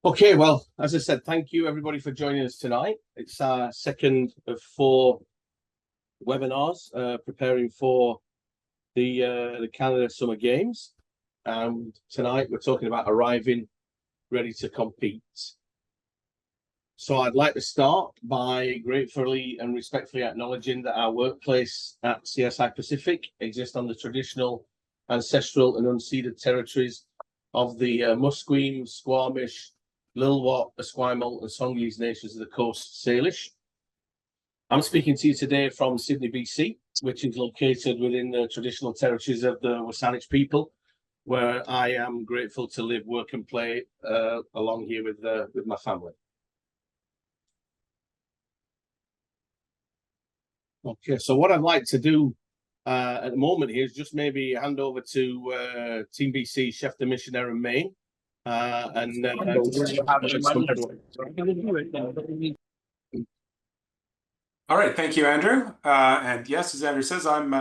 Okay, well, as I said, thank you everybody for joining us tonight. It's our second of 4 webinars preparing for the Canada Summer Games. And tonight we're talking about arriving ready to compete. So I'd like to start by gratefully and respectfully acknowledging that our workplace at CSI Pacific exists on the traditional, ancestral and unceded territories of the Musqueam, Squamish, Lil'wat, Esquimalt and Songhees nations of the Coast Salish. I'm speaking to you today from Sydney, BC, which is located within the traditional territories of the Wasanich people, where I am grateful to live, work and play along here with my family. Okay, so what I'd like to do at the moment here is just maybe hand over to Team BC Chef de Mission Aaron Main. All right, thank you, Andrew. And yes, as Andrew says, I'm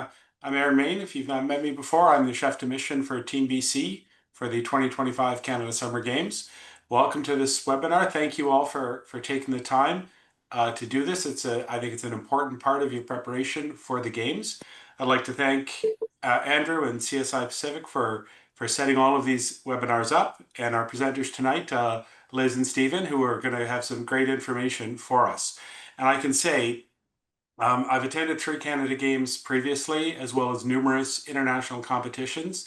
Aaron Main. If you've not met me before, I'm the Chef de Mission for Team BC for the 2025 Canada Summer Games. Welcome to this webinar. Thank you all for taking the time to do this. I think it's an important part of your preparation for the games. I'd like to thank Andrew and CSI Pacific for setting all of these webinars up, and our presenters tonight, Liz and Stephen, who are going to have some great information for us. And I can say, I've attended 3 Canada Games previously, as well as numerous international competitions,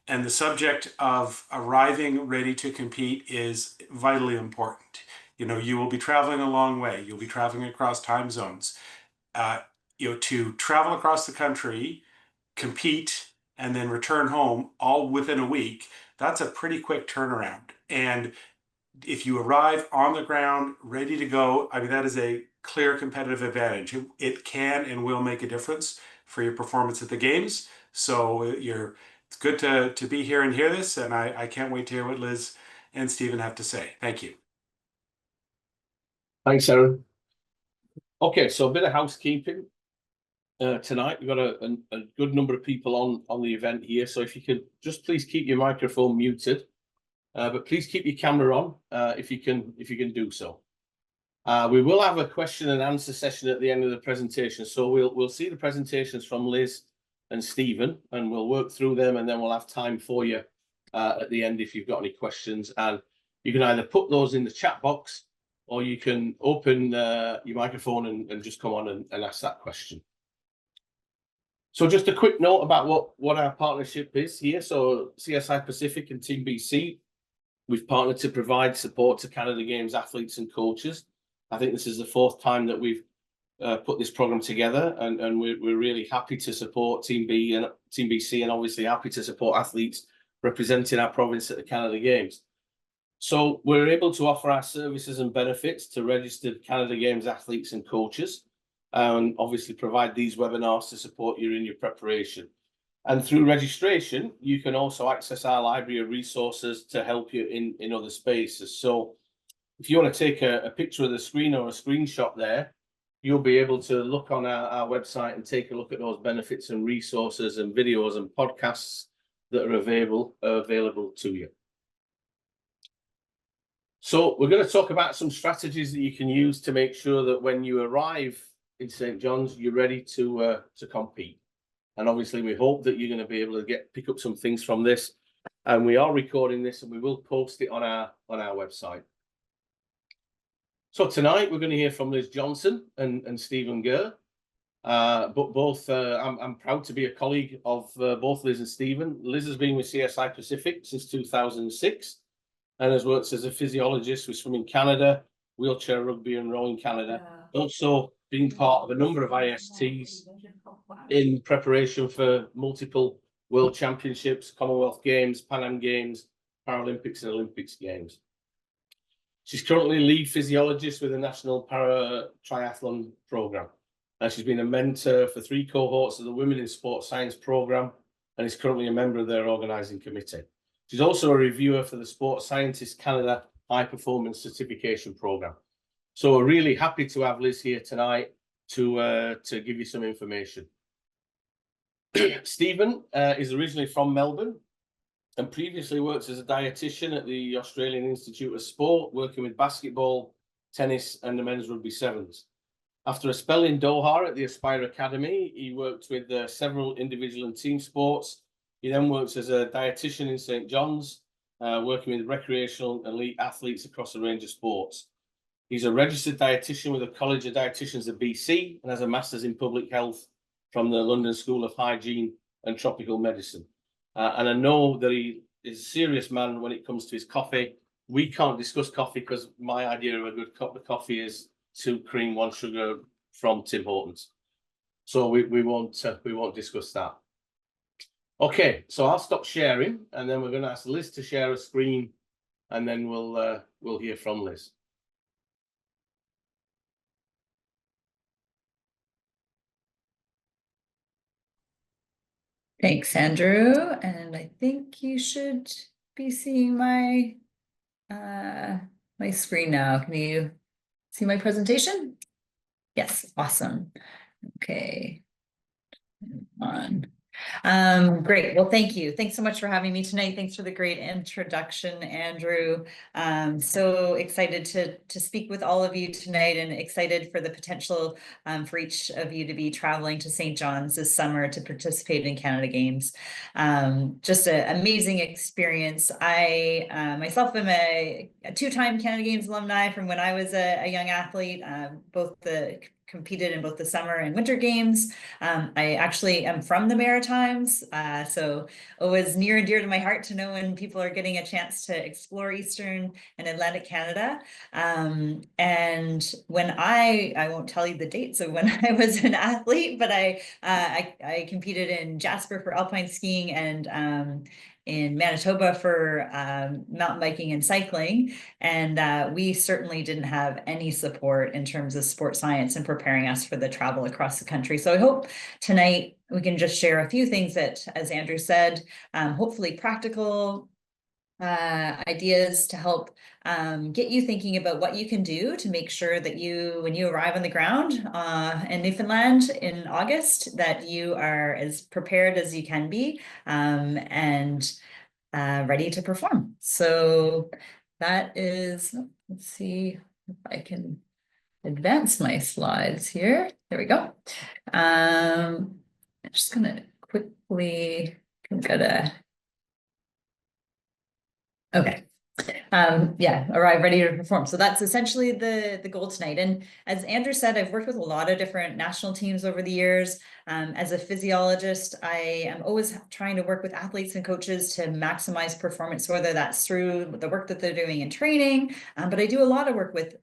and the subject of arriving ready to compete is vitally important. You know, you will be traveling a long way. You'll be traveling across time zones. To travel across the country, compete, and then return home all within a week, that's a pretty quick turnaround. And if you arrive on the ground, ready to go, I mean, that is a clear competitive advantage. It can and will make a difference for your performance at the games. So it's good to be here and hear this, and I can't wait to hear what Liz and Stephen have to say. Thank you. Thanks, Aaron. Okay, so a bit of housekeeping. Tonight we've got a good number of people on the event here, so if you could just please keep your microphone muted, but please keep your camera on if you can do so. We will have a question and answer session at the end of the presentation, so we'll see the presentations from Liz and Stephen, and we'll work through them, and then we'll have time for you at the end if you've got any questions, and you can either put those in the chat box or you can open your microphone and just come on and ask that question. So just a quick note about what our partnership is here. So CSI Pacific and Team BC, we've partnered to provide support to Canada Games athletes and coaches. I think this is the 4th time that we've put this program together, and we're really happy to support Team BC, and obviously happy to support athletes representing our province at the Canada Games. So we're able to offer our services and benefits to registered Canada Games athletes and coaches, and obviously provide these webinars to support you in your preparation. And through registration, you can also access our library of resources to help you in other spaces. So if you want to take a picture of the screen or a screenshot there, you'll be able to look on our website and take a look at those benefits and resources and videos and podcasts that are available to you. So we're going to talk about some strategies that you can use to make sure that when you arrive in St. John's, you're ready to compete. And obviously we hope that you're going to be able to pick up some things from this, and we are recording this and we will post it on our website. So tonight we're going to hear from Liz Johnson and Stephen Gurr, but both I'm proud to be a colleague of both Liz and Stephen. Liz has been with CSI Pacific since 2006 and has worked as a physiologist with Swimming Canada, Wheelchair Rugby and Rowing Canada. Also being part of a number of ISTs in preparation for multiple World Championships, Commonwealth Games, Pan Am Games, Paralympics and Olympics Games. She's currently lead physiologist with the National Para Triathlon Programme, and she's been a mentor for 3 cohorts of the Women in Sports Science Programme and is currently a member of their organising committee. She's also a reviewer for the Sports Scientists Canada High Performance Certification Programme. So we're really happy to have Liz here tonight to give you some information. Stephen is originally from Melbourne, and previously worked as a dietitian at the Australian Institute of Sport, working with basketball, tennis, and the men's rugby sevens. After a spell in Doha at the Aspire Academy, he worked with several individual and team sports. He then worked as a dietitian in St. John's, working with recreational elite athletes across a range of sports. He's a registered dietitian with the College of Dietitians of BC and has a master's in public health from the London School of Hygiene and Tropical Medicine. And I know that he is a serious man when it comes to his coffee. We can't discuss coffee because my idea of a good cup of coffee is 2 cream, 1 sugar from Tim Hortons. So we won't discuss that. Okay, so I'll stop sharing, and then we're going to ask Liz to share a screen, and then we'll hear from Liz. Thanks, Andrew. And I think you should be seeing my my screen now. Can you see my presentation? Yes, awesome. Okay. On. Great. Well, thank you. Thanks so much for having me tonight. Thanks for the great introduction, Andrew. So excited to speak with all of you tonight, and excited for the potential for each of you to be traveling to St. John's this summer to participate in Canada Games. Just an amazing experience. I myself am a 2-time Canada Games alumni from when I was a young athlete, competed in both the summer and winter games. I actually am from the Maritimes, so it was near and dear to my heart to know when people are getting a chance to explore Eastern and Atlantic Canada. And when I won't tell you the dates of when I was an athlete, but I competed in Jasper for alpine skiing and in Manitoba for mountain biking and cycling. And we certainly didn't have any support in terms of sport science and preparing us for the travel across the country. So I hope tonight we can just share a few things that, as Andrew said, hopefully practical ideas to help get you thinking about what you can do to make sure that when you arrive on the ground in Newfoundland in August, that you are as prepared as you can be and ready to perform. So that is, let's see if I can advance my slides here. There we go. I'm just gonna quickly okay. Arrive ready to perform. So that's essentially the goal tonight. And as Andrew said, I've worked with a lot of different national teams over the years. As a physiologist, I am always trying to work with athletes and coaches to maximize performance, whether that's through the work that they're doing in training. But I do a lot of work with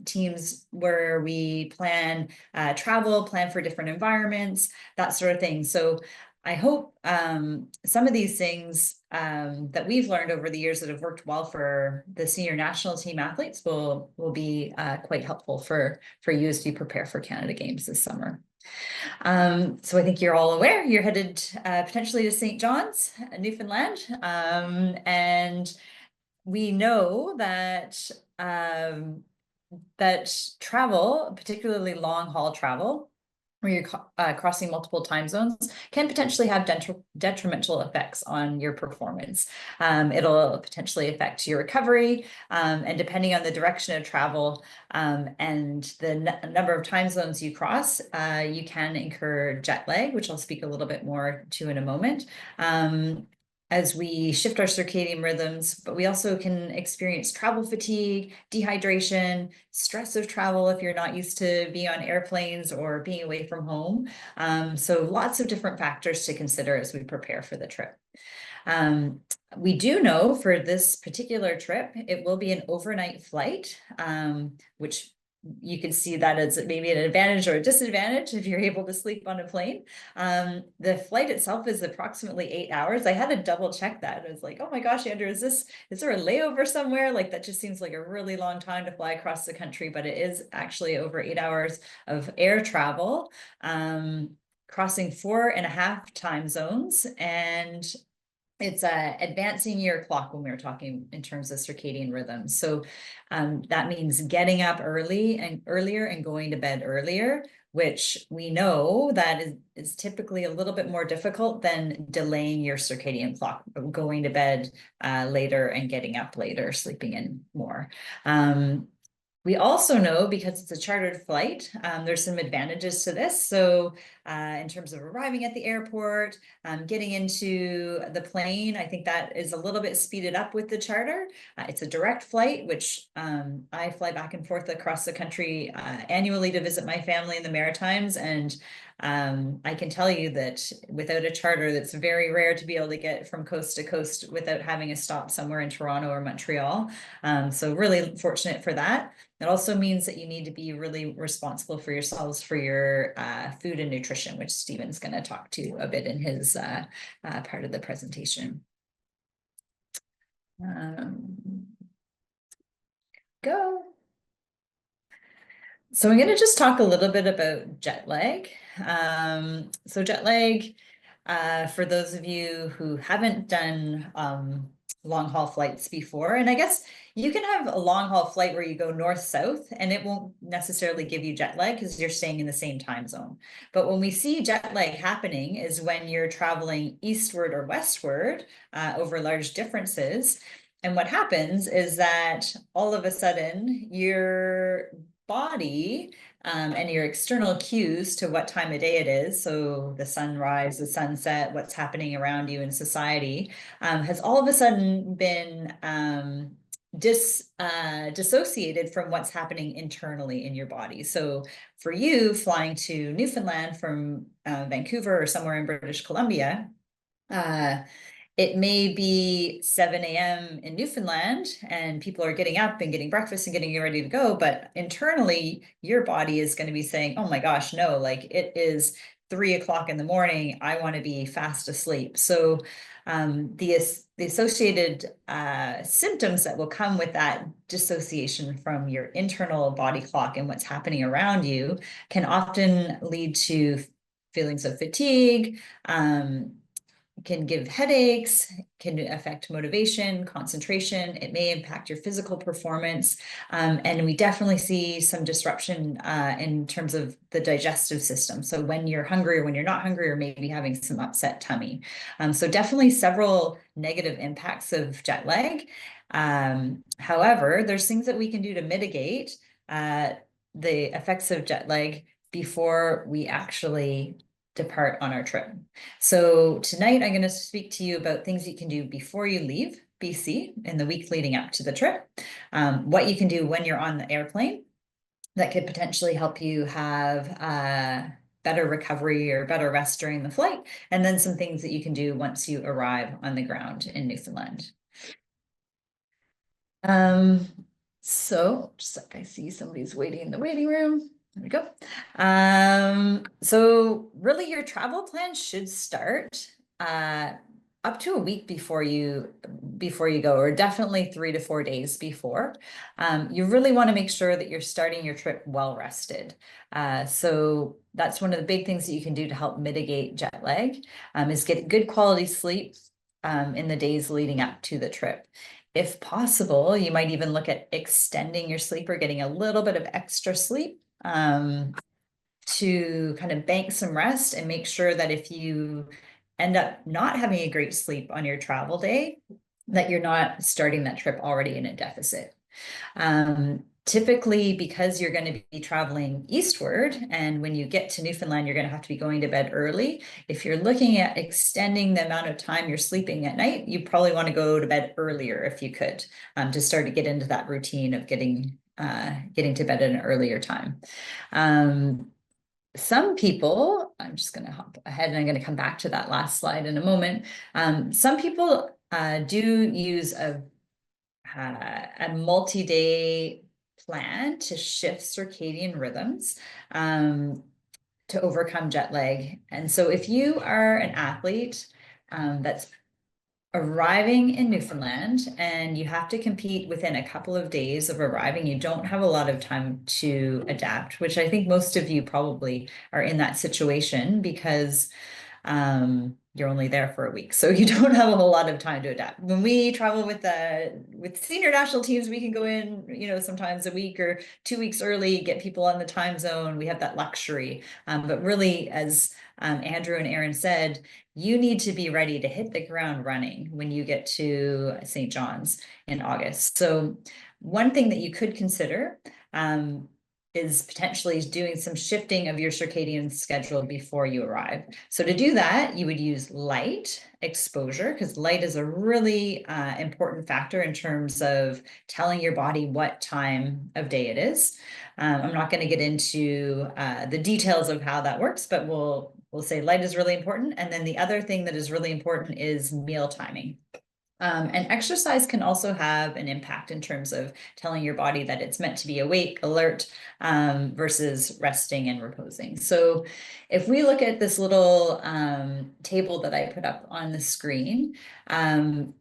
teams where we plan travel, plan for different environments, that sort of thing. So I hope some of these things that we've learned over the years that have worked well for the senior national team athletes will be quite helpful for you as you prepare for Canada Games this summer. So I think you're all aware you're headed potentially to St. John's, Newfoundland, and we know that that travel, particularly long haul travel, where you're crossing multiple time zones, can potentially have detrimental effects on your performance. It'll potentially affect your recovery, and depending on the direction of travel and the number of time zones you cross, you can incur jet lag, which I'll speak a little bit more to in a moment. As we shift our circadian rhythms, but we also can experience travel fatigue, dehydration, stress of travel if you're not used to being on airplanes or being away from home. So lots of different factors to consider as we prepare for the trip. We do know for this particular trip, it will be an overnight flight, which you can see that as maybe an advantage or a disadvantage if you're able to sleep on a plane. The flight itself is approximately 8 hours. I had to double check that. I was like, oh my gosh, Andrew, is there a layover somewhere? Like that just seems like a really long time to fly across the country, but it is actually over 8 hours of air travel, crossing 4.5 time zones, and it's advancing your clock when we were talking in terms of circadian rhythms. So that means getting up earlier and going to bed earlier, which we know that is typically a little bit more difficult than delaying your circadian clock, going to bed later and getting up later, sleeping in more. We also know, because it's a chartered flight, there's some advantages to this. So in terms of arriving at the airport, getting into the plane, I think that is a little bit speeded up with the charter. It's a direct flight, which I fly back and forth across the country annually to visit my family in the Maritimes. And I can tell you that without a charter, that's very rare to be able to get from coast to coast without having a stop somewhere in Toronto or Montreal. So really fortunate for that. It also means that you need to be really responsible for yourselves for your food and nutrition, which Stephen's going to talk to a bit in his part of the presentation. Go. So I'm going to just talk a little bit about jet lag. So jet lag, for those of you who haven't done long haul flights before, and I guess you can have a long haul flight where you go north-south and it won't necessarily give you jet lag because you're staying in the same time zone. But when we see jet lag happening is when you're traveling eastward or westward over large differences. And what happens is that all of a sudden your body and your external cues to what time of day it is, so the sunrise, the sunset, what's happening around you in society, has all of a sudden been dissociated from what's happening internally in your body. So for you, flying to Newfoundland from Vancouver or somewhere in British Columbia, it may be 7 a.m. in Newfoundland and people are getting up and getting breakfast and getting ready to go. But internally, your body is going to be saying, oh my gosh, no, like it is 3 o'clock in the morning. I want to be fast asleep. So the associated symptoms that will come with that dissociation from your internal body clock and what's happening around you can often lead to feelings of fatigue, can give headaches, can affect motivation, concentration. It may impact your physical performance. And we definitely see some disruption in terms of the digestive system. So when you're hungry or when you're not hungry, or maybe having some upset tummy. So definitely several negative impacts of jet lag. However, there's things that we can do to mitigate the effects of jet lag before we actually depart on our trip. So tonight I'm going to speak to you about things you can do before you leave BC in the week leading up to the trip, what you can do when you're on the airplane that could potentially help you have better recovery or better rest during the flight, and then some things that you can do once you arrive on the ground in Newfoundland. So just like I see somebody's waiting in the waiting room. There we go. So really your travel plan should start up to a week before you go, or definitely 3 to 4 days before. You really want to make sure that you're starting your trip well rested. So that's one of the big things that you can do to help mitigate jet lag, is get good quality sleep in the days leading up to the trip. If possible, you might even look at extending your sleep or getting a little bit of extra sleep to kind of bank some rest and make sure that if you end up not having a great sleep on your travel day, that you're not starting that trip already in a deficit. Typically, because you're going to be traveling eastward, and when you get to Newfoundland, you're going to have to be going to bed early. If you're looking at extending the amount of time you're sleeping at night, you probably want to go to bed earlier if you could, to start to get into that routine of getting to bed at an earlier time. Some people, I'm just going to hop ahead and I'm going to come back to that last slide in a moment. Some people do use a multi-day plan to shift circadian rhythms to overcome jet lag. And so if you are an athlete that's arriving in Newfoundland and you have to compete within a couple of days of arriving, you don't have a lot of time to adapt, which I think most of you probably are in that situation, because you're only there for a week, so you don't have a whole lot of time to adapt. When we travel with senior national teams, we can go in, you know, sometimes a week or 2 weeks early, get people on the time zone. We have that luxury. But really, as Andrew and Aaron said, you need to be ready to hit the ground running when you get to St. John's in August. So one thing that you could consider is potentially doing some shifting of your circadian schedule before you arrive. So to do that, you would use light exposure, because light is a really important factor in terms of telling your body what time of day it is. I'm not going to get into the details of how that works, but we'll say light is really important. And then the other thing that is really important is meal timing. And exercise can also have an impact in terms of telling your body that it's meant to be awake, alert, versus resting and reposing. So if we look at this little table that I put up on the screen,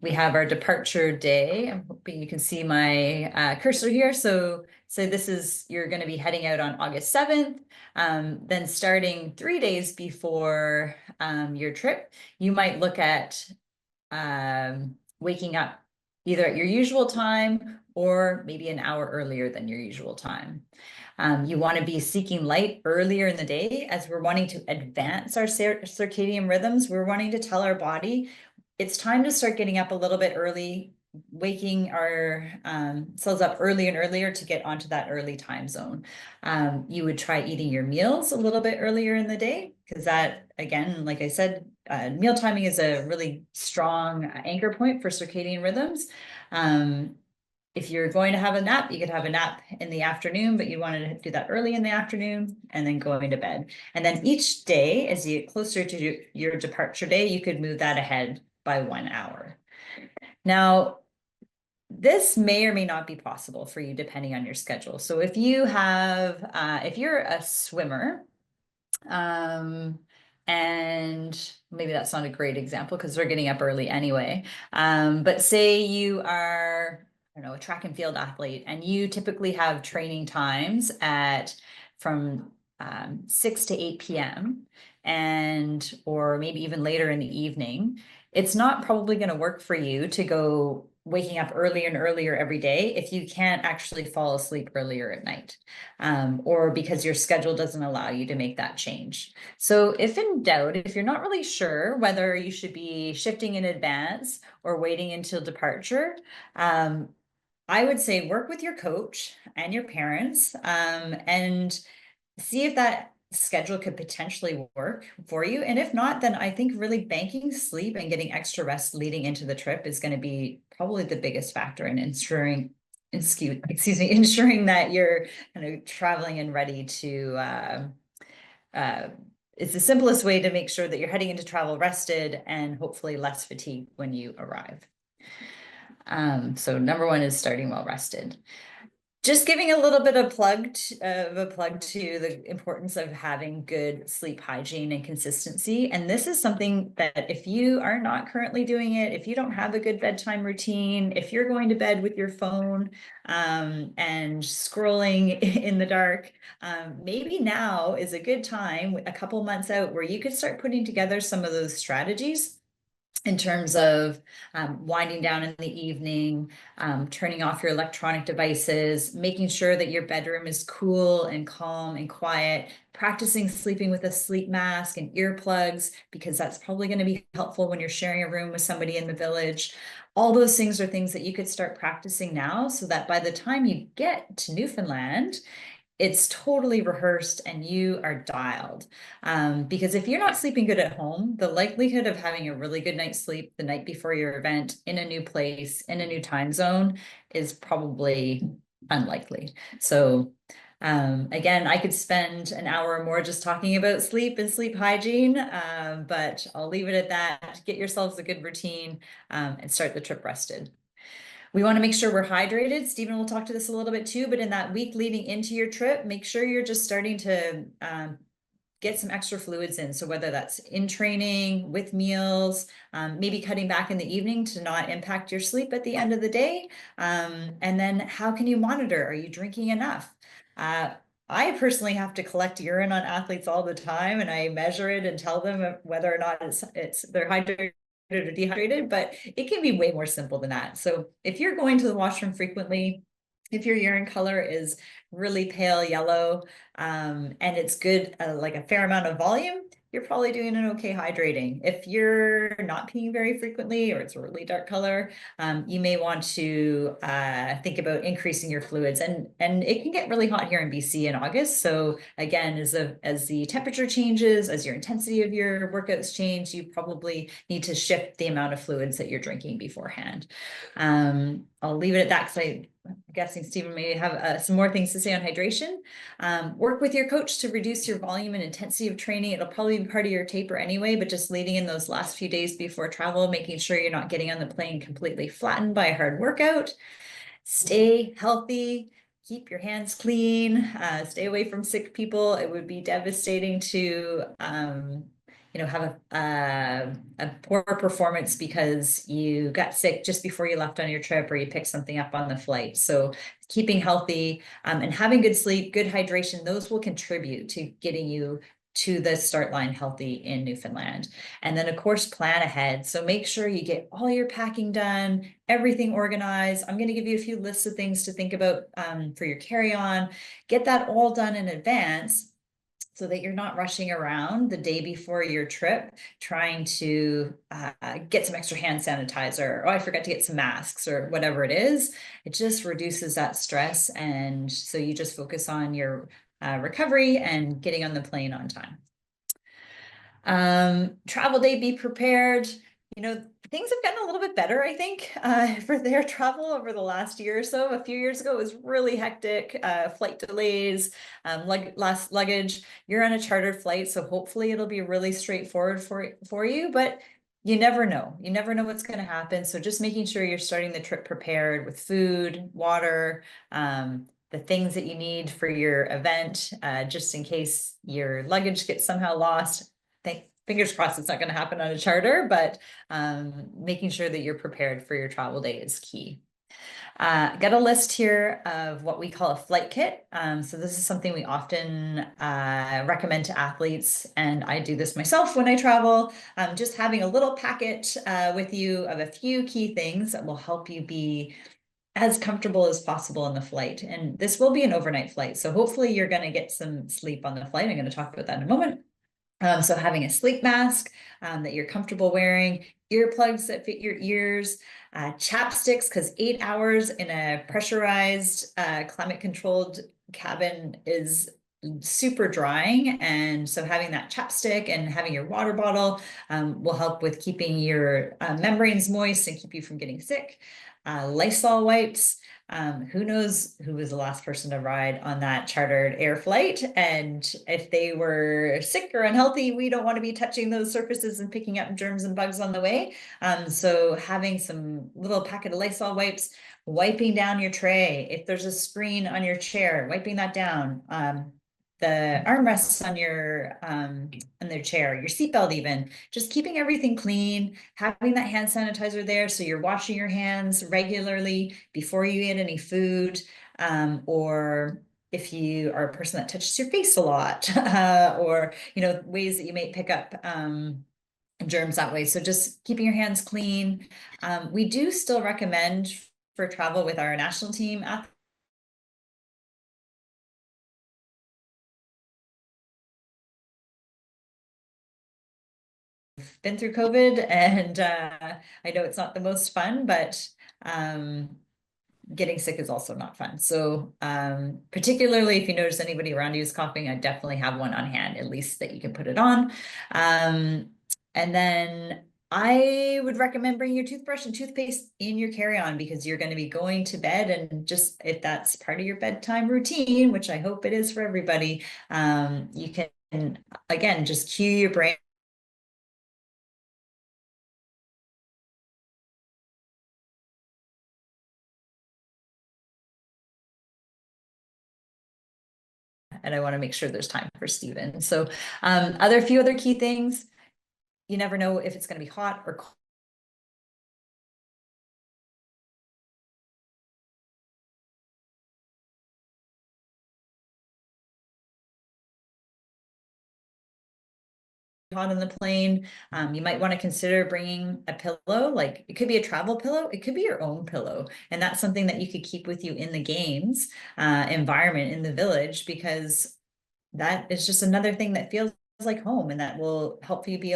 we have our departure day. I'm hoping you can see my cursor here. So this is, you're going to be heading out on August 7th. Then starting 3 days before your trip, you might look at waking up either at your usual time or maybe an hour earlier than your usual time. You want to be seeking light earlier in the day, as we're wanting to advance our circadian rhythms. We're wanting to tell our body it's time to start getting up a little bit early, waking our cells up earlier and earlier to get onto that early time zone. You would try eating your meals a little bit earlier in the day, because that, again, like I said, meal timing is a really strong anchor point for circadian rhythms. If you're going to have a nap, you could have a nap in the afternoon, but you want to do that early in the afternoon and then going to bed. And then each day, as you get closer to your departure day, you could move that ahead by 1 hour. Now, this may or may not be possible for you depending on your schedule. So if you have, if you're a swimmer, and maybe that's not a great example because they're getting up early anyway. But say you are, I don't know, a track and field athlete, and you typically have training times from 6 to 8 p.m. or maybe even later in the evening. It's not probably going to work for you to go waking up earlier and earlier every day if you can't actually fall asleep earlier at night, or because your schedule doesn't allow you to make that change. So if in doubt, if you're not really sure whether you should be shifting in advance or waiting until departure, I would say work with your coach and your parents, and see if that schedule could potentially work for you. And if not, then I think really banking sleep and getting extra rest leading into the trip is going to be probably the biggest factor in ensuring that you're kind of traveling and ready to it's the simplest way to make sure that you're heading into travel rested and hopefully less fatigued when you arrive. So number one is starting well rested. Just giving a little bit of a plug to the importance of having good sleep hygiene and consistency. And this is something that if you are not currently doing it, if you don't have a good bedtime routine, if you're going to bed with your phone and scrolling in the dark, maybe now is a good time, a couple months out, where you could start putting together some of those strategies in terms of winding down in the evening, turning off your electronic devices, making sure that your bedroom is cool and calm and quiet, practicing sleeping with a sleep mask and earplugs, because that's probably going to be helpful when you're sharing a room with somebody in the village. All those things are things that you could start practicing now, so that by the time you get to Newfoundland, it's totally rehearsed and you are dialed. Because if you're not sleeping good at home, the likelihood of having a really good night's sleep the night before your event in a new place, in a new time zone, is probably unlikely. So again, I could spend an hour or more just talking about sleep and sleep hygiene, but I'll leave it at that. Get yourselves a good routine and start the trip rested. We want to make sure we're hydrated. Stephen will talk to this a little bit too, but in that week leading into your trip, make sure you're just starting to get some extra fluids in. So whether that's in training, with meals, maybe cutting back in the evening to not impact your sleep at the end of the day. And then how can you monitor? Are you drinking enough? I personally have to collect urine on athletes all the time, and I measure it and tell them whether or not they're hydrated or dehydrated, but it can be way more simple than that. So if you're going to the washroom frequently, if your urine color is really pale yellow, and it's good, like a fair amount of volume, you're probably doing an okay hydrating. If you're not peeing very frequently, or it's a really dark color, you may want to think about increasing your fluids. And it can get really hot here in BC in August. So again, as the temperature changes, as your intensity of your workouts change, you probably need to shift the amount of fluids that you're drinking beforehand. I'll leave it at that, because I'm guessing Stephen may have some more things to say on hydration. Work with your coach to reduce your volume and intensity of training. It'll probably be part of your taper anyway, but just leading in those last few days before travel, making sure you're not getting on the plane completely flattened by a hard workout. Stay healthy. Keep your hands clean. Stay away from sick people. It would be devastating to have a poor performance because you got sick just before you left on your trip, or you picked something up on the flight. So keeping healthy and having good sleep, good hydration, those will contribute to getting you to the start line healthy in Newfoundland. And then of course, plan ahead. So make sure you get all your packing done, everything organized. I'm going to give you a few lists of things to think about for your carry-on. Get that all done in advance, so that you're not rushing around the day before your trip trying to get some extra hand sanitizer. Oh, I forgot to get some masks, or whatever it is. It just reduces that stress. And so you just focus on your recovery and getting on the plane on time. Travel day, be prepared. Things have gotten a little bit better, I think, for their travel over the last year or so. A few years ago, it was really hectic, flight delays, last luggage. You're on a chartered flight, so hopefully it'll be really straightforward for you, but you never know. You never know what's going to happen. So just making sure you're starting the trip prepared with food, water, the things that you need for your event, just in case your luggage gets somehow lost. Fingers crossed it's not going to happen on a charter, but making sure that you're prepared for your travel day is key. Got a list here of what we call a flight kit. So this is something we often recommend to athletes, and I do this myself when I travel. Just having a little packet with you of a few key things that will help you be as comfortable as possible on the flight. And this will be an overnight flight, so hopefully you're going to get some sleep on the flight. I'm going to talk about that in a moment. So having a sleep mask that you're comfortable wearing, earplugs that fit your ears, chapsticks, because 8 hours in a pressurized, climate-controlled cabin is super drying. And so having that chapstick and having your water bottle will help with keeping your membranes moist and keep you from getting sick. Lysol wipes. Who knows who was the last person to ride on that chartered air flight, and if they were sick or unhealthy, we don't want to be touching those surfaces and picking up germs and bugs on the way. So having some little packet of Lysol wipes, wiping down your tray. If there's a screen on your chair, wiping that down. The armrests on their chair, your seatbelt, even just keeping everything clean, having that hand sanitizer there, so you're washing your hands regularly before you eat any food, or if you are a person that touches your face a lot, or ways that you may pick up germs that way. So just keeping your hands clean. We do still recommend for travel with our national team athletes, been through COVID, and I know it's not the most fun, but getting sick is also not fun. So particularly if you notice anybody around you is coughing, I definitely have one on hand, at least that you can put it on. And then I would recommend bringing your toothbrush and toothpaste in your carry-on, because you're going to be going to bed, and just if that's part of your bedtime routine, which I hope it is for everybody, you can, again, just cue your brain and I want to make sure there's time for Stephen. So a few other key things. You never know if it's going to be hot or cold. hot on the plane. You might want to consider bringing a pillow, like it could be a travel pillow, it could be your own pillow. And that's something that you could keep with you in the games environment in the village, because that is just another thing that feels like home and that will help you be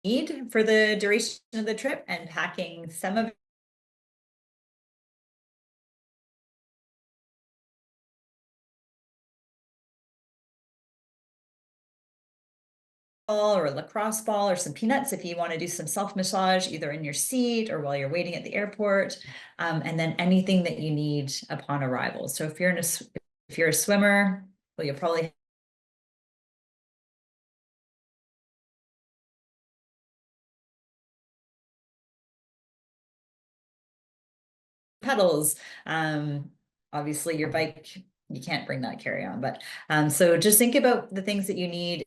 need for the duration of the trip, and packing some of ball or a lacrosse ball or some peanuts if you want to do some self-massage either in your seat or while you're waiting at the airport, and then anything that you need upon arrival. So if you're a swimmer, well, you'll probably pedals. Obviously your bike, you can't bring that carry-on, but so just think about the things that you need.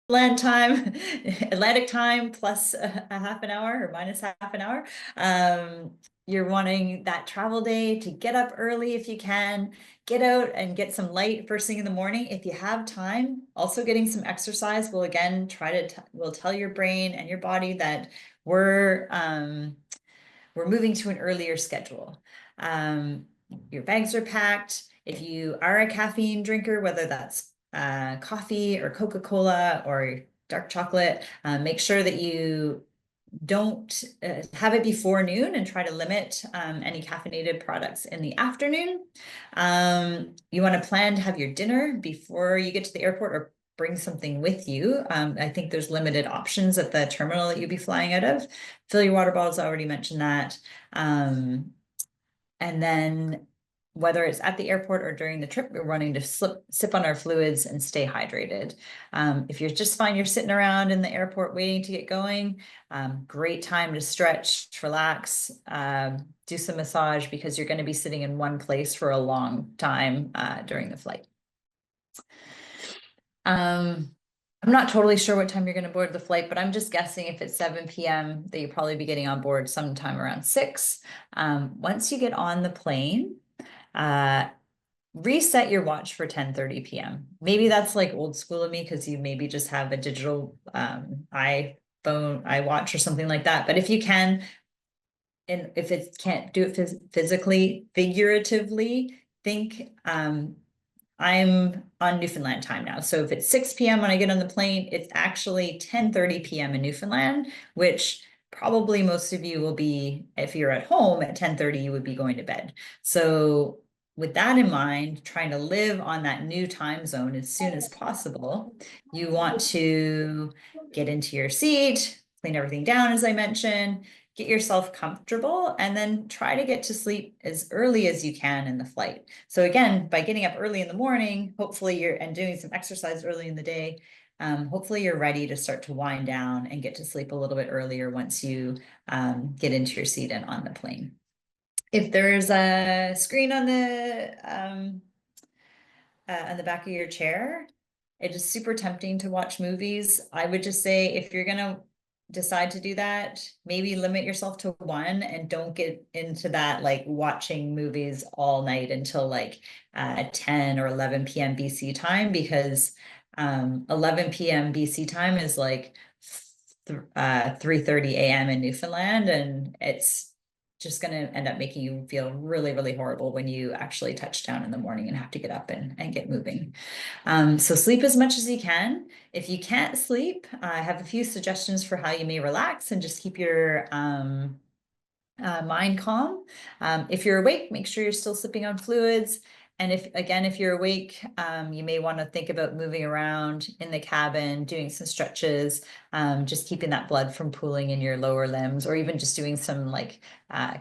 Land time, Atlantic time plus a half an hour or minus half an hour. You're wanting that travel day to get up early if you can, get out and get some light first thing in the morning. If you have time, also getting some exercise will again will tell your brain and your body that we're moving to an earlier schedule. Your bags are packed. If you are a caffeine drinker, whether that's coffee or Coca-Cola or dark chocolate, make sure that you don't have it before noon, and try to limit any caffeinated products in the afternoon. You want to plan to have your dinner before you get to the airport, or bring something with you. I think there's limited options at the terminal that you'd be flying out of. Fill your water bottles, I already mentioned that. And then whether it's at the airport or during the trip, we're wanting to sip on our fluids and stay hydrated. If you're just fine, you're sitting around in the airport waiting to get going, great time to stretch, relax, do some massage, because you're going to be sitting in one place for a long time during the flight. I'm not totally sure what time you're going to board the flight, but I'm just guessing if it's 7 p.m. that you'll probably be getting on board sometime around 6. Once you get on the plane, reset your watch for 10:30 p.m. Maybe that's like old school of me, because you maybe just have a digital iWatch or something like that. But if you can, and if it can't do it physically, figuratively, think I'm on Newfoundland time now. So if it's 6 p.m. when I get on the plane, it's actually 10:30 p.m. in Newfoundland, which probably most of you will be, if you're at home at 10:30, you would be going to bed. So with that in mind, trying to live on that new time zone as soon as possible, you want to get into your seat, clean everything down, as I mentioned, get yourself comfortable, and then try to get to sleep as early as you can in the flight. So again, by getting up early in the morning, hopefully and doing some exercise early in the day, hopefully you're ready to start to wind down and get to sleep a little bit earlier once you get into your seat and on the plane. If there's a screen on the back of your chair, it is super tempting to watch movies. I would just say, if you're gonna decide to do that, maybe limit yourself to one, and don't get into that like watching movies all night until like 10 or 11 p.m. BC time, because 11 p.m. BC time is like 3:30 a.m. in Newfoundland, and it's just going to end up making you feel really, really horrible when you actually touch down in the morning and have to get up and get moving. So sleep as much as you can. If you can't sleep, I have a few suggestions for how you may relax and just keep your mind calm. If you're awake, make sure you're still sipping on fluids. And if you're awake, you may want to think about moving around in the cabin, doing some stretches, just keeping that blood from pooling in your lower limbs, or even just doing some like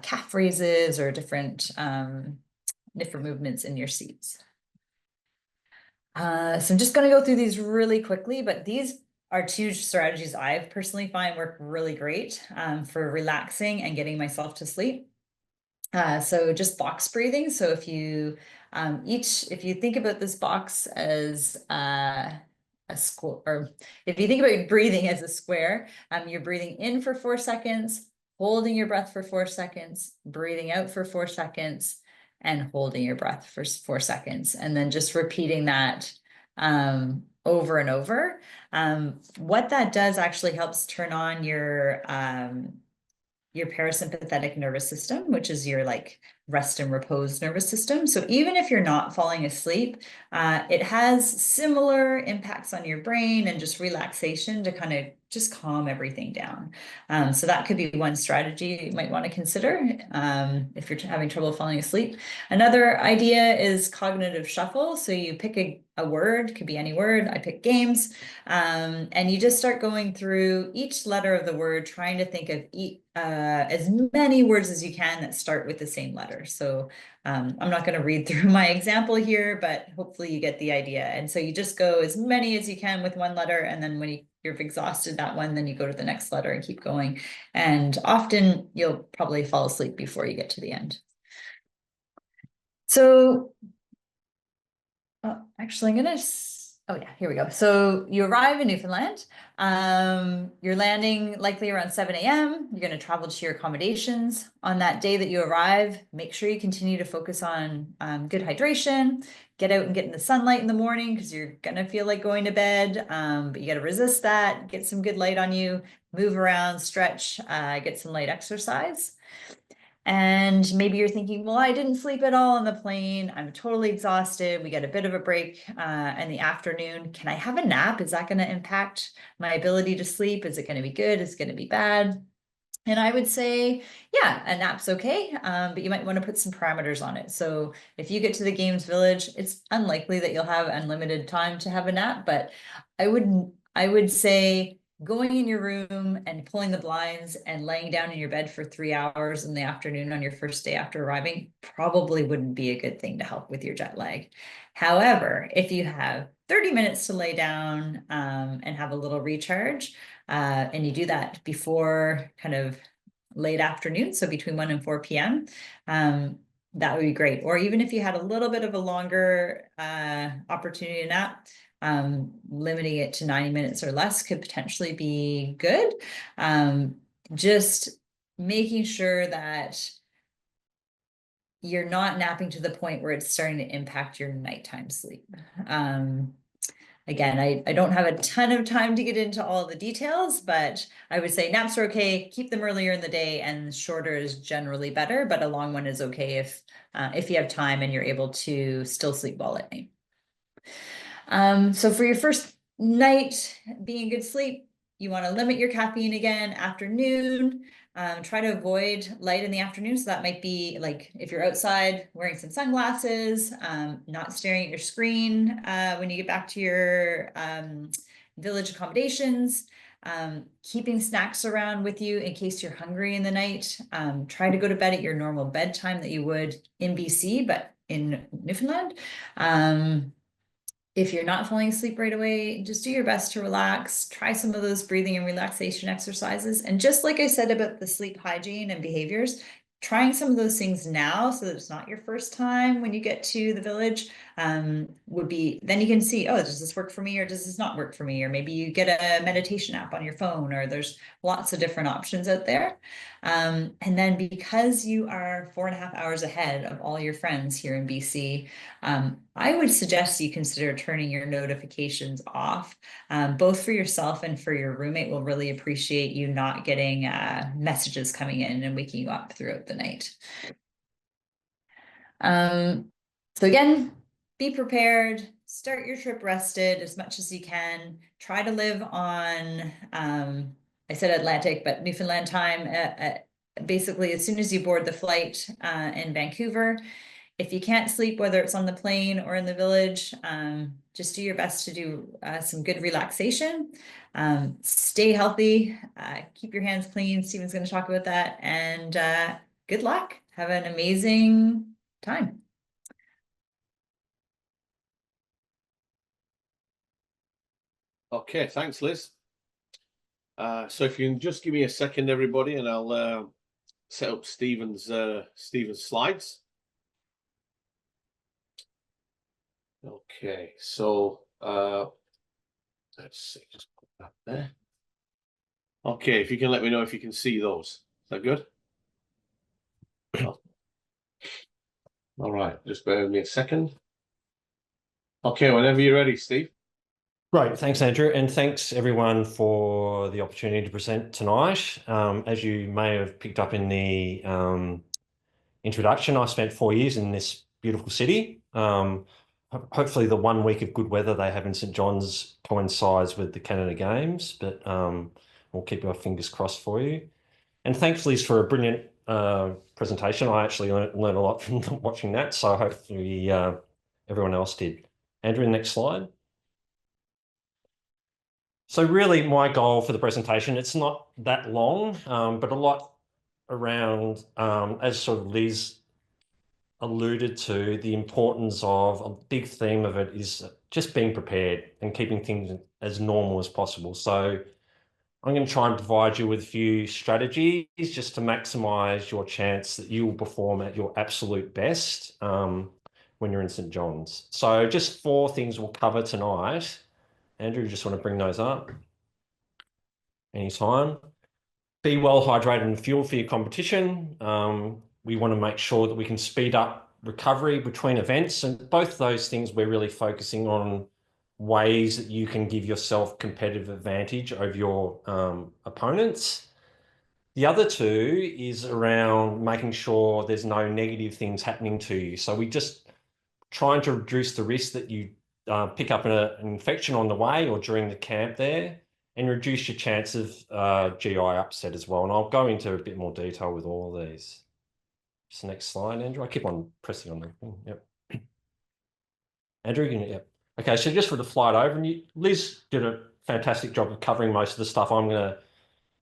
calf raises or different movements in your seats. So I'm just going to go through these really quickly, but these are two strategies I've personally find work really great for relaxing and getting myself to sleep. So just box breathing. So if you think about this box as a square, or if you think about breathing as a square, you're breathing in for 4 seconds, holding your breath for 4 seconds, breathing out for 4 seconds, and holding your breath for 4 seconds, and then just repeating that over and over. What that does actually helps turn on your parasympathetic nervous system, which is your like rest and repose nervous system. So even if you're not falling asleep, it has similar impacts on your brain and just relaxation to kind of just calm everything down. So that could be one strategy you might want to consider if you're having trouble falling asleep. Another idea is cognitive shuffle. So you pick a word, could be any word. I pick games, and you just start going through each letter of the word, trying to think of as many words as you can that start with the same letter. So I'm not going to read through my example here, but hopefully you get the idea. And so you just go as many as you can with one letter, and then when you've exhausted that one, then you go to the next letter and keep going. And often you'll probably fall asleep before you get to the end. So actually, oh yeah, here we go. So you arrive in Newfoundland. You're landing likely around 7 a.m. You're going to travel to your accommodations. On that day that you arrive, make sure you continue to focus on good hydration. Get out and get in the sunlight in the morning because you're going to feel like going to bed, but you got to resist that. Get some good light on you. Move around, stretch, get some light exercise. And maybe you're thinking, well, I didn't sleep at all on the plane. I'm totally exhausted. We get a bit of a break in the afternoon. Can I have a nap? Is that going to impact my ability to sleep? Is it going to be good? Is it going to be bad? And I would say, yeah, a nap's okay, but you might want to put some parameters on it. So if you get to the games village, it's unlikely that you'll have unlimited time to have a nap, but I would say going in your room and pulling the blinds and laying down in your bed for 3 hours in the afternoon on your first day after arriving probably wouldn't be a good thing to help with your jet lag. However, if you have 30 minutes to lay down and have a little recharge, and you do that before kind of late afternoon, so between 1 and 4 p.m., that would be great. Or even if you had a little bit of a longer opportunity to nap, limiting it to 90 minutes or less could potentially be good. Just making sure that you're not napping to the point where it's starting to impact your nighttime sleep. Again, I don't have a ton of time to get into all the details, but I would say naps are okay. Keep them earlier in the day, and shorter is generally better, but a long one is okay if you have time and you're able to still sleep well at night. So for your first night being good sleep, you want to limit your caffeine again. Afternoon, try to avoid light in the afternoon. So that might be like if you're outside wearing some sunglasses, not staring at your screen when you get back to your village accommodations, keeping snacks around with you in case you're hungry in the night. Try to go to bed at your normal bedtime that you would in BC, but in Newfoundland. If you're not falling asleep right away, just do your best to relax. Try some of those breathing and relaxation exercises. And just like I said about the sleep hygiene and behaviors, trying some of those things now so that it's not your first time when you get to the village would be, then you can see, oh, does this work for me or does this not work for me? Or maybe you get a meditation app on your phone, or there's lots of different options out there. And then because you are 4.5 hours ahead of all your friends here in BC, I would suggest you consider turning your notifications off. Both for yourself and for your roommate will really appreciate you not getting messages coming in and waking you up throughout the night. So again, be prepared, start your trip rested as much as you can. Try to live on, I said Atlantic, but Newfoundland time, basically as soon as you board the flight in Vancouver. If you can't sleep, whether it's on the plane or in the village, just do your best to do some good relaxation. Stay healthy, keep your hands clean. Stephen's going to talk about that. And good luck. Have an amazing time. Okay, thanks, Liz. So if you can just give me a second, everybody, and I'll set up Stephen's slides. Okay, so let's see, just put that there. Okay, if you can let me know if you can see those. Is that good? Oh. All right, just bear with me a second. Okay, whenever you're ready, Steve. Great, thanks, Andrew, and thanks everyone for the opportunity to present tonight. As you may have picked up in the introduction, I spent 4 years in this beautiful city. Hopefully the 1 week of good weather they have in St John's coincides with the Canada Games, but we'll keep our fingers crossed for you. And thanks, Liz, for a brilliant presentation. I actually learned a lot from watching that, so hopefully everyone else did. Andrew, next slide. So really my goal for the presentation, it's not that long, but a lot around, as sort of Liz alluded to, the importance of, a big theme of it is just being prepared and keeping things as normal as possible. So I'm going to try and provide you with a few strategies just to maximize your chance that you will perform at your absolute best when you're in St John's. So just 4 things we'll cover tonight. Andrew, you just want to bring those up? Anytime. Be well hydrated and fueled for your competition. We want to make sure that we can speed up recovery between events, and both those things we're really focusing on ways that you can give yourself competitive advantage over your opponents. The other 2 is around making sure there's no negative things happening to you. So we just trying to reduce the risk that you pick up an infection on the way or during the camp there, and reduce your chance of GI upset as well. And I'll go into a bit more detail with all of these. Just next slide, Andrew. I keep on pressing on the thing. Yep. Andrew, yep. Okay, so just for the flight over, and Liz did a fantastic job of covering most of the stuff. I'm going to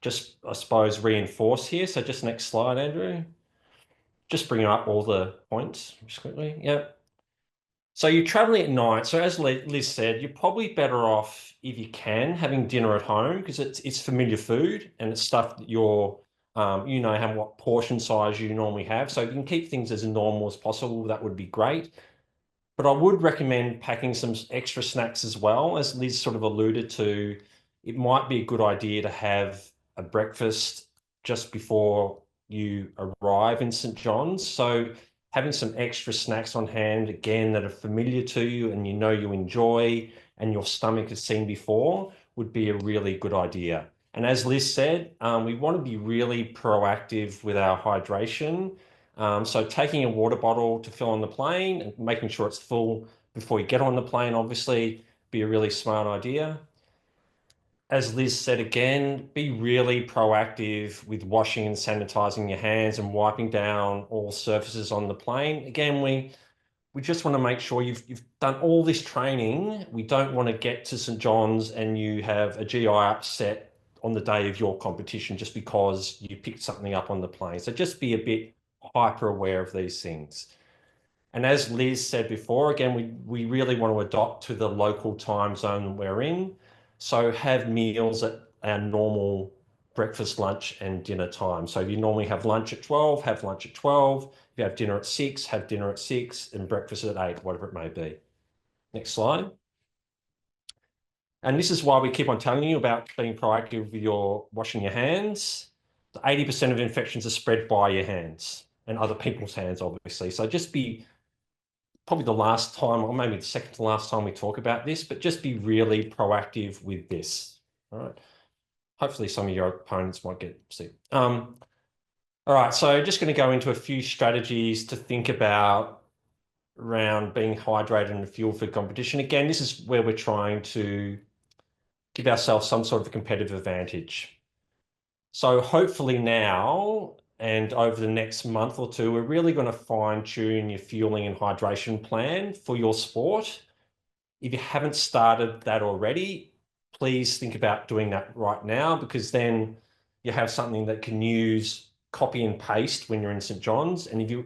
just, I suppose, reinforce here. So just next slide, Andrew. Just bringing up all the points just quickly. Yep. So you're traveling at night. So as Liz said, you're probably better off, if you can, having dinner at home, because it's familiar food and it's stuff that you're, you know, what portion size you normally have. So if you can keep things as normal as possible, that would be great. But I would recommend packing some extra snacks as well. As Liz sort of alluded to, it might be a good idea to have a breakfast just before you arrive in St John's. So having some extra snacks on hand, again, that are familiar to you and you know you enjoy and your stomach has seen before, would be a really good idea. And as Liz said, we want to be really proactive with our hydration. So taking a water bottle to fill on the plane and making sure it's full before you get on the plane, obviously, be a really smart idea. As Liz said again, be really proactive with washing and sanitizing your hands and wiping down all surfaces on the plane. Again, we just want to make sure you've done all this training. We don't want to get to St John's and you have a GI upset on the day of your competition just because you picked something up on the plane. So just be a bit hyper aware of these things. And as Liz said before, again, we really want to adopt to the local time zone we're in. So have meals at our normal breakfast, lunch, and dinner time. So if you normally have lunch at 12, have lunch at 12. If you have dinner at 6, have dinner at 6, and breakfast at 8, whatever it may be. Next slide. And this is why we keep on telling you about being proactive with your washing your hands. 80% of infections are spread by your hands and other people's hands, obviously. So just be probably the last time, or maybe the second to last time we talk about this, but just be really proactive with this. All right. Hopefully some of your opponents might get sick. All right, so just going to go into a few strategies to think about around being hydrated and fueled for competition. Again, this is where we're trying to give ourselves some sort of a competitive advantage. So hopefully now and over the next month or 2, we're really going to fine tune your fueling and hydration plan for your sport. If you haven't started that already, please think about doing that right now, because then you have something that can use copy and paste when you're in St John's. And if you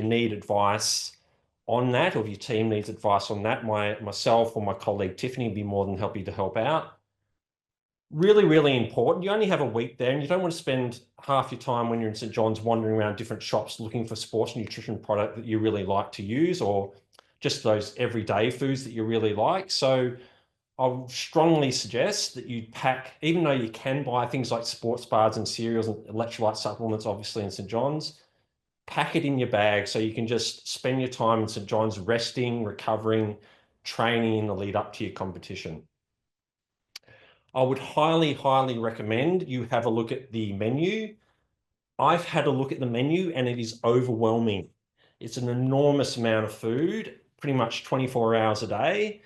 need advice on that, or if your team needs advice on that, myself or my colleague Tiffany would be more than happy to help out. Really, really important. You only have a week there, and you don't want to spend half your time when you're in St. John's wandering around different shops looking for sports nutrition product that you really like to use, or just those everyday foods that you really like. So I strongly suggest that you pack, even though you can buy things like sports bars and cereals and electrolyte supplements, obviously in St. John's, pack it in your bag so you can just spend your time in St. John's resting, recovering, training in the lead up to your competition. I would highly, highly recommend you have a look at the menu. I've had a look at the menu and it is overwhelming. It's an enormous amount of food, pretty much 24 hours a day.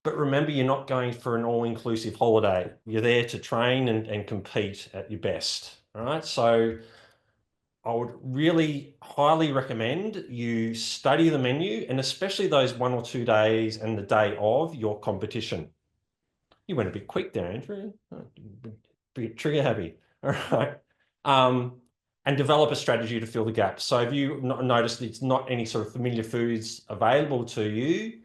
But remember, you're not going for an all-inclusive holiday. You're there to train and compete at your best. All right. So I would really highly recommend you study the menu, and especially those 1 or 2 days and the day of your competition. You went a bit quick there, Andrew. Be trigger happy. All right. And develop a strategy to fill the gaps. So if you notice that it's not any sort of familiar foods available to you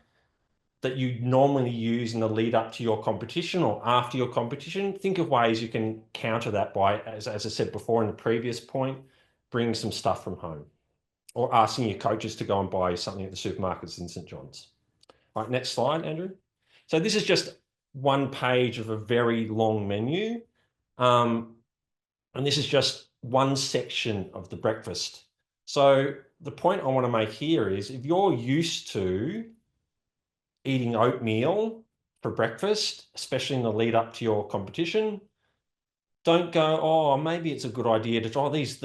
that you normally use in the lead up to your competition or after your competition, think of ways you can counter that by, as I said before in the previous point, bring some stuff from home or asking your coaches to go and buy something at the supermarkets in St. John's. All right, next slide, Andrew. So this is just one page of a very long menu. And this is just one section of the breakfast. So the point I want to make here is if you're used to eating oatmeal for breakfast, especially in the lead up to your competition, don't go, oh, maybe it's a good idea to try these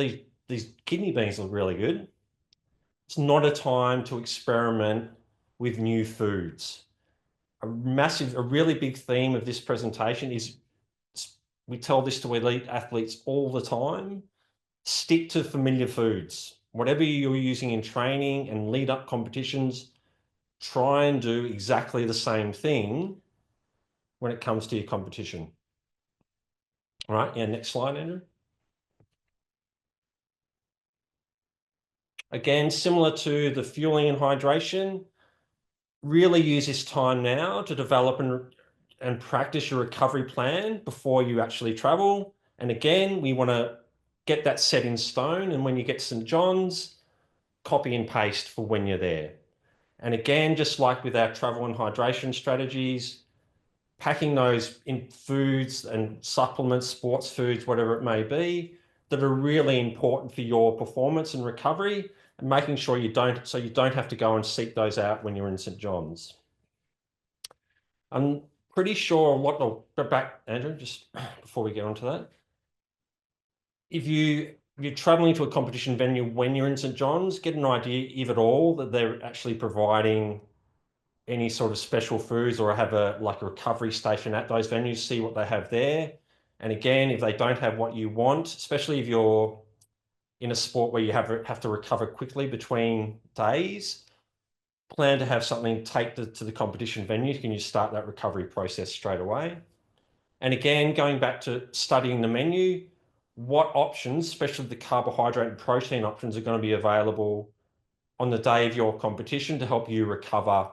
kidney beans look really good. It's not a time to experiment with new foods. A really big theme of this presentation is, we tell this to elite athletes all the time, stick to familiar foods. Whatever you're using in training and lead up competitions, try and do exactly the same thing when it comes to your competition. All right, yeah, next slide, Andrew. Again, similar to the fueling and hydration, really use this time now to develop and practice your recovery plan before you actually travel. And again, we want to get that set in stone. And when you get to St. John's, copy and paste for when you're there. And again, just like with our travel and hydration strategies, packing those in foods and supplements, sports foods, whatever it may be, that are really important for your performance and recovery, and making sure you don't have to go and seek those out when you're in St. John's. I'm pretty sure go back, Andrew, just before we get onto that. If you're traveling to a competition venue when you're in St. John's, get an idea, if at all, that they're actually providing any sort of special foods or have a recovery station at those venues, see what they have there. And again, if they don't have what you want, especially if you're in a sport where you have to recover quickly between days, plan to have something take to the competition venue. Can you start that recovery process straight away? And again, going back to studying the menu, what options, especially the carbohydrate and protein options, are going to be available on the day of your competition to help you recover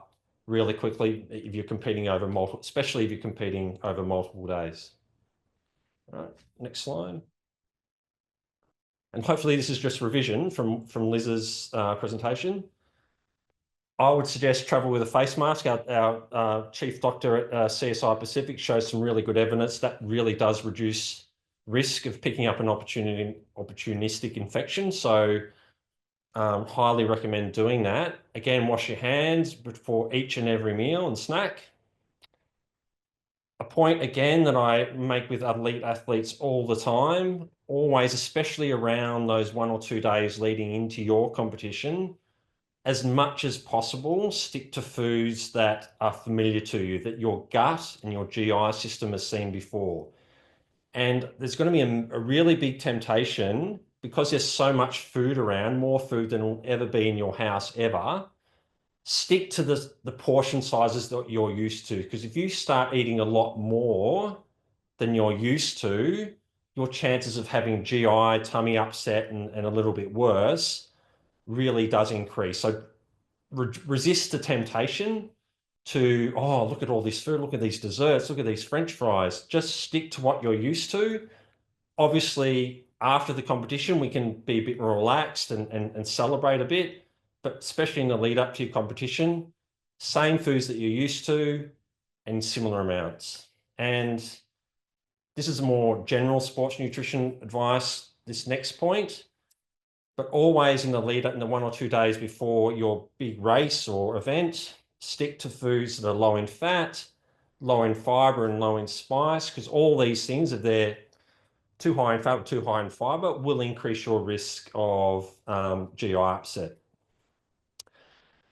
really quickly if you're competing over especially if you're competing over multiple days. All right, next slide. And hopefully this is just revision from Liz's presentation. I would suggest travel with a face mask. Our chief doctor at CSI Pacific shows some really good evidence that really does reduce risk of picking up an opportunistic infection. So highly recommend doing that. Again, wash your hands before each and every meal and snack. A point again that I make with elite athletes all the time, always, especially around those 1 or 2 days leading into your competition, as much as possible, stick to foods that are familiar to you, that your gut and your GI system has seen before. And there's going to be a really big temptation, because there's so much food around, more food than will ever be in your house ever. Stick to the portion sizes that you're used to, because if you start eating a lot more than you're used to, your chances of having GI, tummy upset and a little bit worse really does increase. So resist the temptation to, oh, look at all this food, look at these desserts, look at these French fries. Just stick to what you're used to. Obviously, after the competition, we can be a bit more relaxed and celebrate a bit, but especially in the lead up to your competition, same foods that you're used to and similar amounts. And this is more general sports nutrition advice, this next point, but always in the lead up in the 1 or 2 days before your big race or event, stick to foods that are low in fat, low in fiber and low in spice, because all these things, if they're too high in fat or too high in fiber, will increase your risk of GI upset.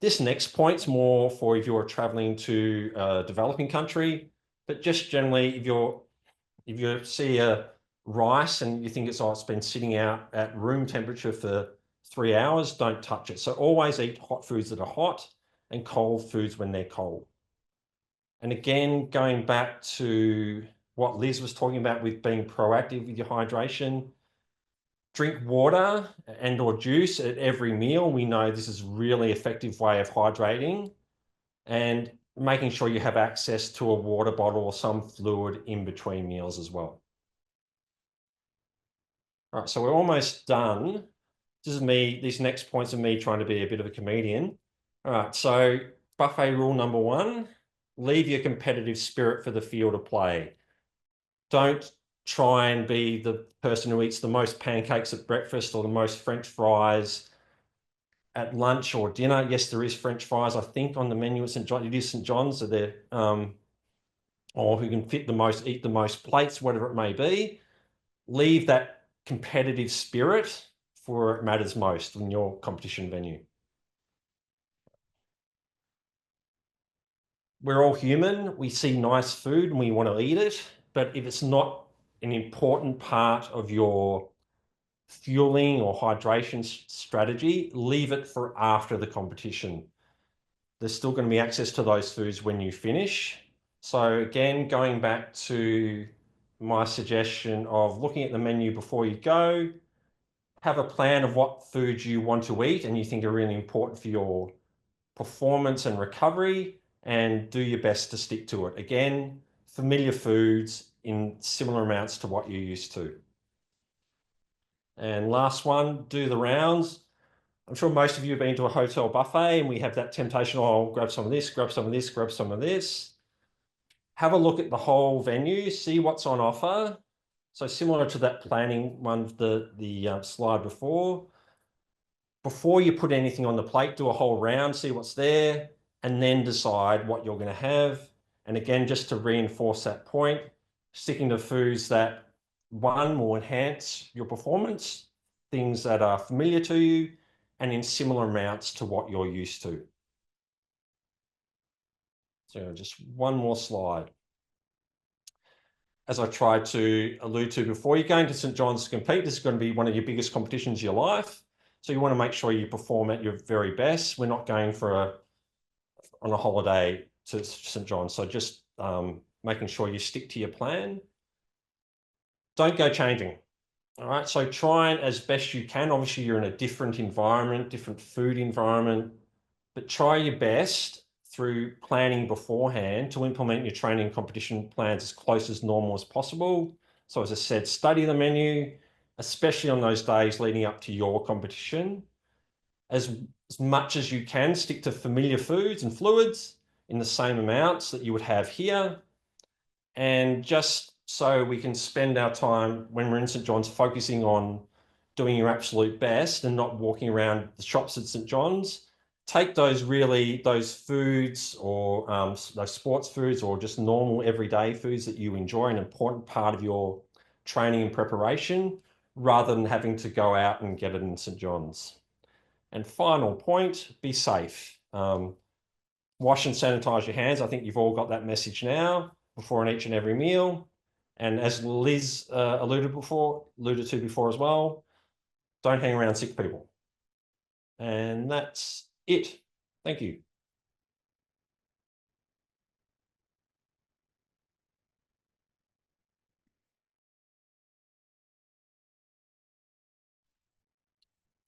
This next point's more for if you're traveling to a developing country, but just generally if you see a rice and you think it's been sitting out at room temperature for 3 hours, don't touch it. So always eat hot foods that are hot and cold foods when they're cold. And again, going back to what Liz was talking about with being proactive with your hydration, drink water and or juice at every meal. We know this is a really effective way of hydrating, and making sure you have access to a water bottle or some fluid in between meals as well. All right, so we're almost done. This is me, these next points are me trying to be a bit of a comedian. All right, so buffet rule number 1, leave your competitive spirit for the field of play. Don't try and be the person who eats the most pancakes at breakfast or the most French fries at lunch or dinner. Yes, there is French fries, I think, on the menu at St. John. It is St. John's, so they're, or who can fit the most, eat the most plates, whatever it may be. Leave that competitive spirit for where it matters most in your competition venue. We're all human. We see nice food and we want to eat it, but if it's not an important part of your fueling or hydration strategy, leave it for after the competition. There's still going to be access to those foods when you finish. So again, going back to my suggestion of looking at the menu before you go, have a plan of what foods you want to eat and you think are really important for your performance and recovery, and do your best to stick to it. Again, familiar foods in similar amounts to what you're used to. And last one, do the rounds. I'm sure most of you have been to a hotel buffet and we have that temptation, oh, grab some of this, grab some of this, grab some of this. Have a look at the whole venue, see what's on offer. So similar to that planning one, the slide before you put anything on the plate, do a whole round, see what's there, and then decide what you're going to have. And again, just to reinforce that point, sticking to foods that, one, will enhance your performance, things that are familiar to you, and in similar amounts to what you're used to. So just one more slide. As I tried to allude to before, you're going to St. John's to compete. This is going to be one of your biggest competitions of your life. So you want to make sure you perform at your very best. We're not going on a holiday to St. John's. So just making sure you stick to your plan. Don't go changing. All right, so try and as best you can. Obviously, you're in a different environment, different food environment, but try your best through planning beforehand to implement your training competition plans as close as normal as possible. So as I said, study the menu, especially on those days leading up to your competition. As much as you can, stick to familiar foods and fluids in the same amounts that you would have here. And just so we can spend our time when we're in St. John's focusing on doing your absolute best and not walking around the shops at St. John's, take those foods or those sports foods or just normal everyday foods that you enjoy, an important part of your training and preparation, rather than having to go out and get it in St. John's. And final point, be safe. Wash and sanitize your hands. I think you've all got that message now before in each and every meal. And as Liz alluded to before as well, don't hang around sick people. And that's it. Thank you.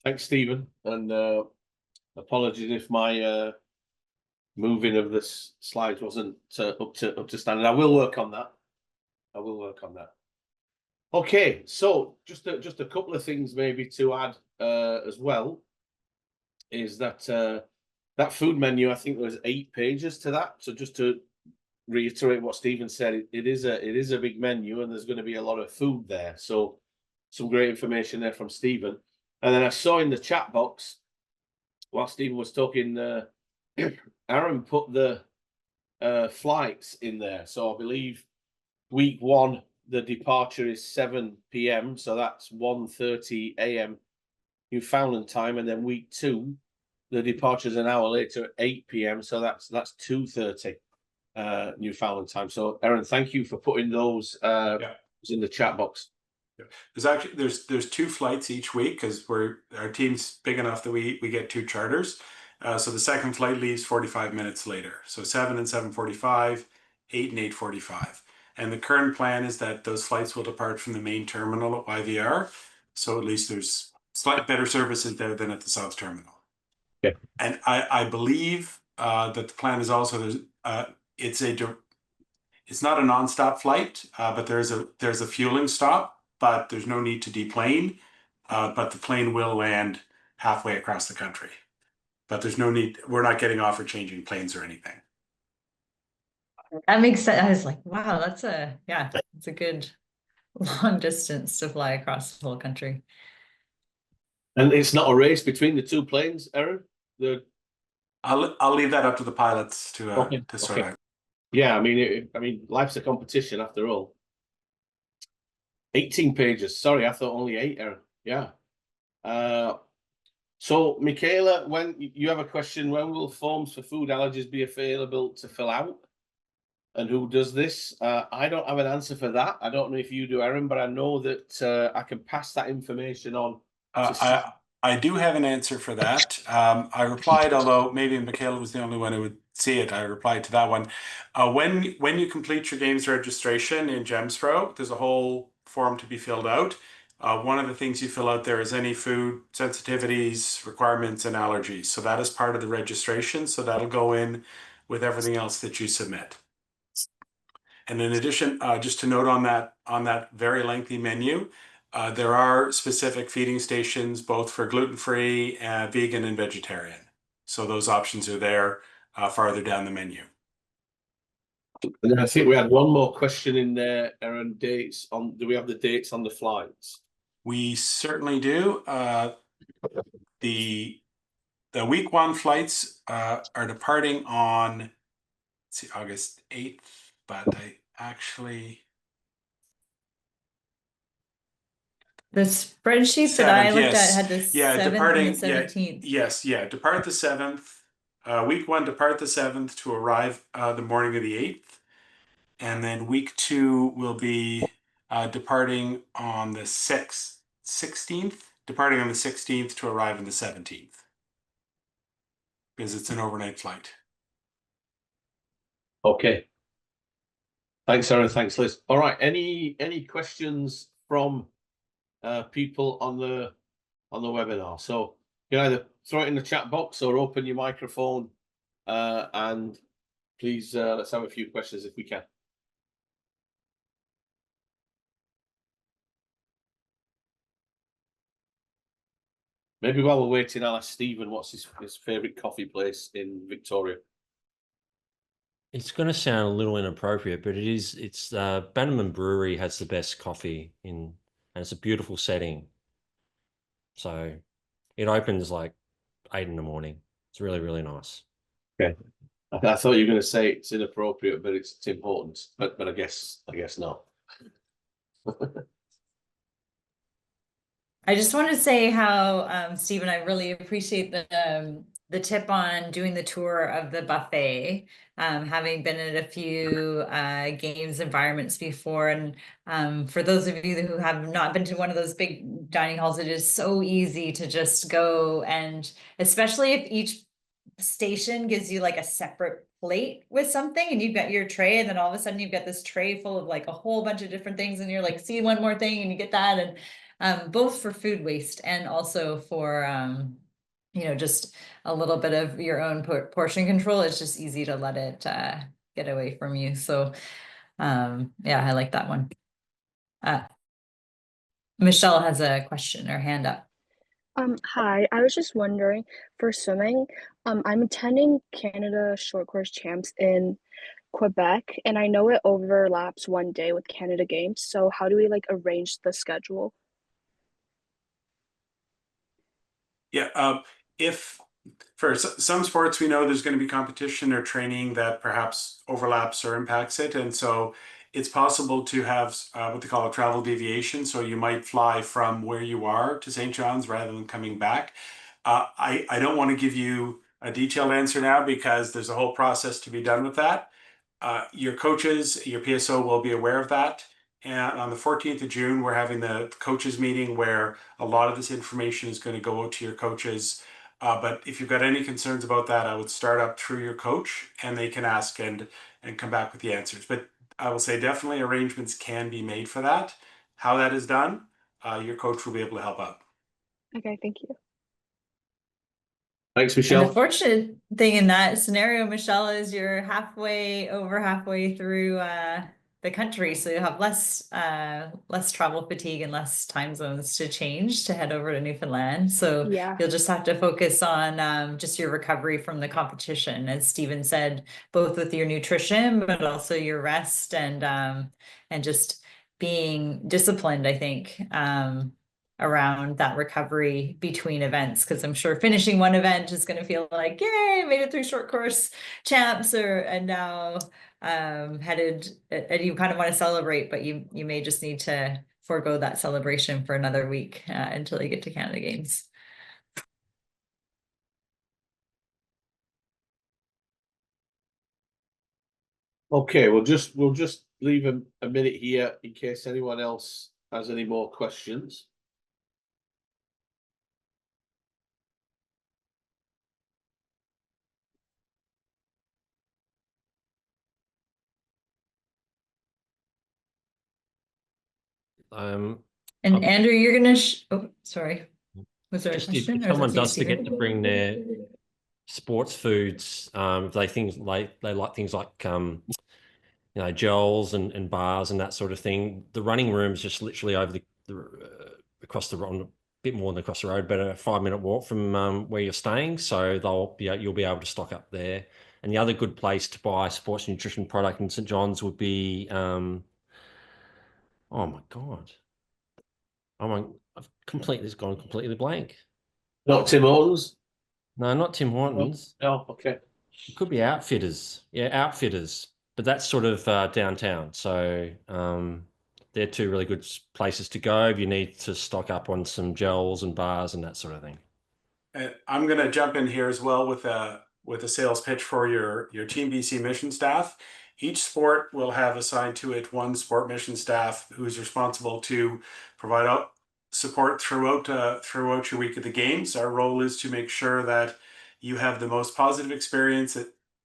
Thanks, Stephen. And apologies if my moving of the slides wasn't up to standard. I will work on that. I will work on that. Okay, so just a couple of things maybe to add as well is that that food menu, I think there was 8 pages to that. So just to reiterate what Stephen said, it is a big menu and there's going to be a lot of food there. So some great information there from Stephen. And then I saw in the chat box while Stephen was talking, Aaron put the flights in there. So I believe week 1 the departure is 7 p.m. so that's 1:30 a.m. Newfoundland time, and then week 2 the departure is an hour later at 8 p.m. so that's 2:30 Newfoundland time. So Aaron, thank you for putting those in the chat box. There's actually there's 2 flights each week because our team's big enough that we get 2 charters. So the second flight leaves 45 minutes later. So 7 and 7:45, 8 and 8:45. And the current plan is that those flights will depart from the main terminal at YVR. So at least there's slightly better services there than at the South Terminal. Okay. And I believe that the plan is also it's not a non-stop flight, but there's a fueling stop, but there's no need to deplane. But the plane will land halfway across the country. But there's no need, we're not getting off or changing planes or anything. That makes sense. I was like, wow, it's a good long distance to fly across the whole country. And it's not a race between the 2 planes, Aaron? I'll leave that up to the pilots to sort out. Yeah, I mean, life's a competition after all. 18 pages. Sorry, I thought only 8, Aaron. Yeah. So, Michaela, when you have a question, when will forms for food allergies be available to fill out? And who does this? I don't have an answer for that. I don't know if you do, Aaron, but I know that I can pass that information on. I do have an answer for that. I replied, although maybe Michaela was the only one who would see it. I replied to that one. When you complete your games registration in GemsPro, there's a whole form to be filled out. One of the things you fill out there is any food sensitivities, requirements, and allergies. So that is part of the registration. So that'll go in with everything else that you submit. And in addition, just to note on that very lengthy menu, there are specific feeding stations both for gluten-free, vegan, and vegetarian. So those options are there farther down the menu. And I think we had one more question in there, Aaron. Dates on? Do we have the dates on the flights? We certainly do. The week 1 flights are departing on, let's see, August 8th, but I actually. The spreadsheet that I looked at had the 7th and the 17th. Depart the 7th. Week 1, depart the 7th to arrive the morning of the 8th. And then week 2 will be departing on the 16th, departing on the 16th to arrive on the 17th. Because it's an overnight flight. Okay. Thanks, Aaron. Thanks, Liz. All right. Any questions from people on the webinar? So you can either throw it in the chat box or open your microphone, and please let's have a few questions if we can. Maybe while we're waiting, I'll ask Stephen what's his favorite coffee place in Victoria. It's going to sound a little inappropriate, but it's Bannerman Brewery has the best coffee and it's a beautiful setting. So it opens like 8 in the morning. It's really, really nice. Okay. I thought you were going to say it's inappropriate, but it's important. But I guess not. I just want to say how, Stephen, I really appreciate the tip on doing the tour of the buffet, having been at a few games environments before. And for those of you who have not been to one of those big dining halls, it is so easy to just go, and especially if each station gives you like a separate plate with something and you've got your tray, and then all of a sudden you've got this tray full of like a whole bunch of different things, and you're like, see one more thing and you get that. And both for food waste and also for just a little bit of your own portion control, it's just easy to let it get away from you. So yeah, I like that one. Michelle has a question or hand up. Hi, I was just wondering, for swimming, I'm attending Canada Short Course Champs in Quebec, and I know it overlaps one day with Canada Games. So how do we like arrange the schedule? Yeah, if for some sports we know there's going to be competition or training that perhaps overlaps or impacts it, and so it's possible to have what they call a travel deviation. So you might fly from where you are to St. John's rather than coming back. I don't want to give you a detailed answer now because there's a whole process to be done with that. Your coaches, your PSO will be aware of that. And on the 14th of June, we're having the coaches meeting where a lot of this information is going to go out to your coaches. But if you've got any concerns about that, I would start up through your coach and they can ask and come back with the answers. But I will say definitely arrangements can be made for that. How that is done, your coach will be able to help out. Okay, thank you. Thanks, And Michelle. the fortunate thing in that scenario, Michelle, is you're over halfway through the country, so you have less travel fatigue and less time zones to change to head over to Newfoundland. So Yeah. you'll just have to focus on just your recovery from the competition, as Stephen said, both with your nutrition, but also your rest and just being disciplined, I think. Around that recovery between events, because I'm sure finishing one event is going to feel like, yay, made it through short course champs, and now headed, and you kind of want to celebrate, but you may just need to forego that celebration for another week until you get to Canada Games. Okay, we'll just leave a minute here in case anyone else has any more questions. Um, And Andrew, you're gonna oh, sorry, was there a just question? if Or is someone that you, does forget Stephen? to bring their sports foods, they like things like gels and bars and that sort of thing. The running room is just literally over across the road, a bit more than across the road, but a 5-minute walk from where you're staying. So you'll be able to stock up there. And the other good place to buy sports nutrition product in St. John's would be oh my God. It's gone completely blank. Not Tim Hortons? No, not Tim Hortons. No, okay. It could be Outfitters. Yeah, Outfitters. But that's sort of downtown. So they're two really good places to go if you need to stock up on some gels and bars and that sort of thing. I'm going to jump in here as well with a sales pitch for your Team BC mission staff. Each sport will have assigned to it one sport mission staff who's responsible to provide support throughout your week of the games. Our role is to make sure that you have the most positive experience,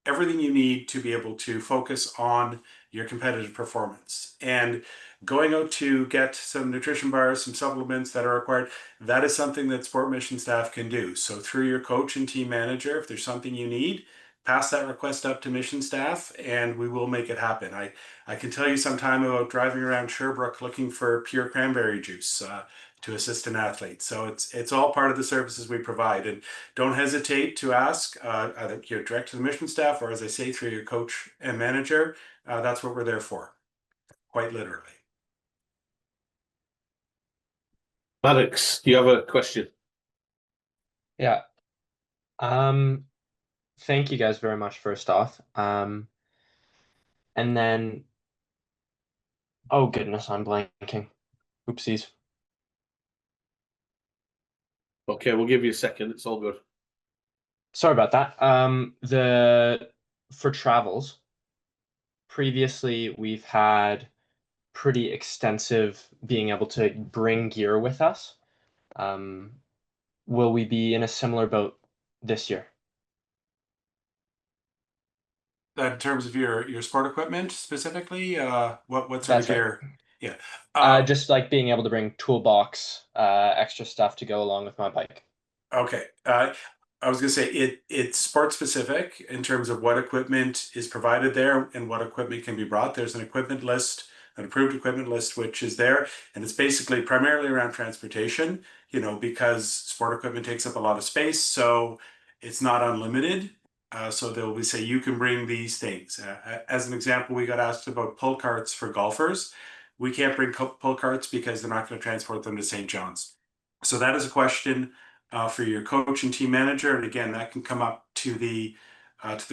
everything you need to be able to focus on your competitive performance. And going out to get some nutrition bars, some supplements that are required, that is something that sport mission staff can do. So through your coach and team manager, if there's something you need, pass that request up to mission staff and we will make it happen. I can tell you sometime about driving around Sherbrooke looking for pure cranberry juice to assist an athlete. So it's all part of the services we provide. And don't hesitate to ask either direct to the mission staff or, as I say, through your coach and manager. That's what we're there for, quite literally. Maddox, do you have a question? Yeah. Thank you guys very much, first off. And then, oh goodness, I'm blanking. Oopsies. Okay, we'll give you a second. It's all good. Sorry about that. For travels, previously we've had pretty extensive being able to bring gear with us. Will we be in a similar boat this year? That in terms of your sport equipment specifically, what sort That's of right. gear? Yeah. Just like being able to bring toolbox, extra stuff to go along with my bike. Okay. I was going to say it's sport specific in terms of what equipment is provided there and what equipment can be brought. There's an equipment list, an approved equipment list, which is there, and it's basically primarily around transportation, you know, because sport equipment takes up a lot of space, so it's not unlimited. So they'll say you can bring these things. As an example, we got asked about pull carts for golfers. We can't bring pull carts because they're not going to transport them to St. John's. So that is a question for your coach and team manager, and again, that can come up to the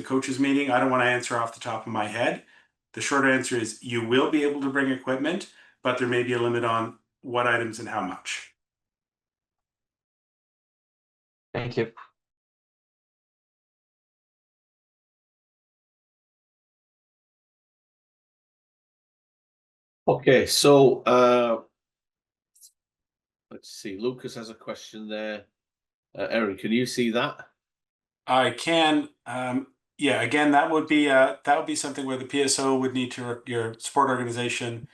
coaches meeting. I don't want to answer off the top of my head. The short answer is you will be able to bring equipment, but there may be a limit on what items and how much. Thank you. Okay, so let's see. Lucas has a question there. Erin, can you see that? I can. Yeah, again, that would be something where the PSO would need to, your sport organization,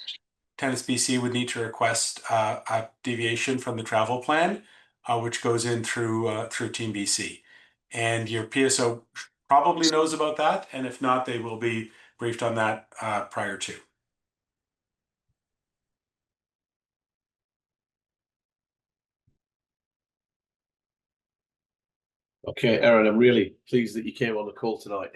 Tennis BC would need to request a deviation from the travel plan, which goes in through Team BC, and your PSO probably knows about that, and if not, they will be briefed on that prior to. Okay, Erin, I'm really pleased that you came on the call tonight.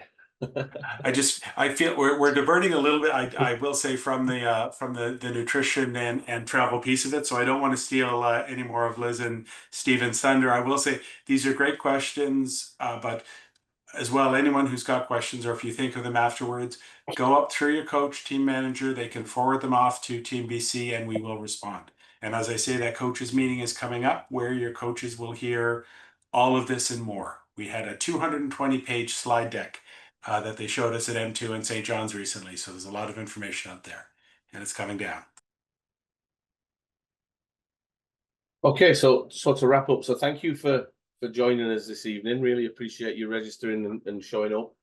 I feel we're diverting a little bit. I will say from the nutrition and travel piece of it. So I don't want to steal any more of Liz and Steven's thunder. I will say these are great questions, but as well, anyone who's got questions or if you think of them afterwards, go up through your coach, team manager. They can forward them off to Team BC and we will respond. And as I say, that coaches meeting is coming up where your coaches will hear all of this and more. We had a 220-page slide deck that they showed us at M2 and St. John's recently. So there's a lot of information out there and it's coming down. Okay, so to wrap up, so thank you for joining us this evening. Really appreciate you registering and showing up.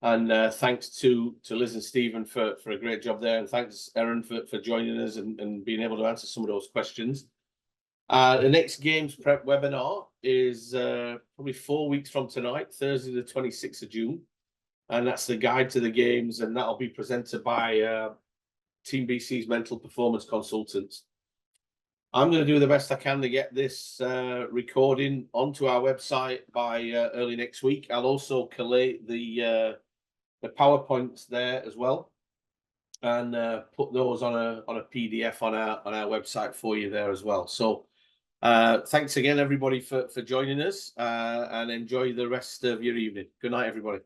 And thanks to Liz and Stephen for a great job there. And thanks, Erin, for joining us and being able to answer some of those questions. The next games prep webinar is probably 4 weeks from tonight, Thursday, the 26th of June. And that's the guide to the games. And that'll be presented by Team BC's mental performance consultants. I'm going to do the best I can to get this recording onto our website by early next week. I'll also collate the PowerPoints there as well, and put those on a PDF on our website for you there as well. So thanks again, everybody, for joining us, and enjoy the rest of your evening. Good night, everybody.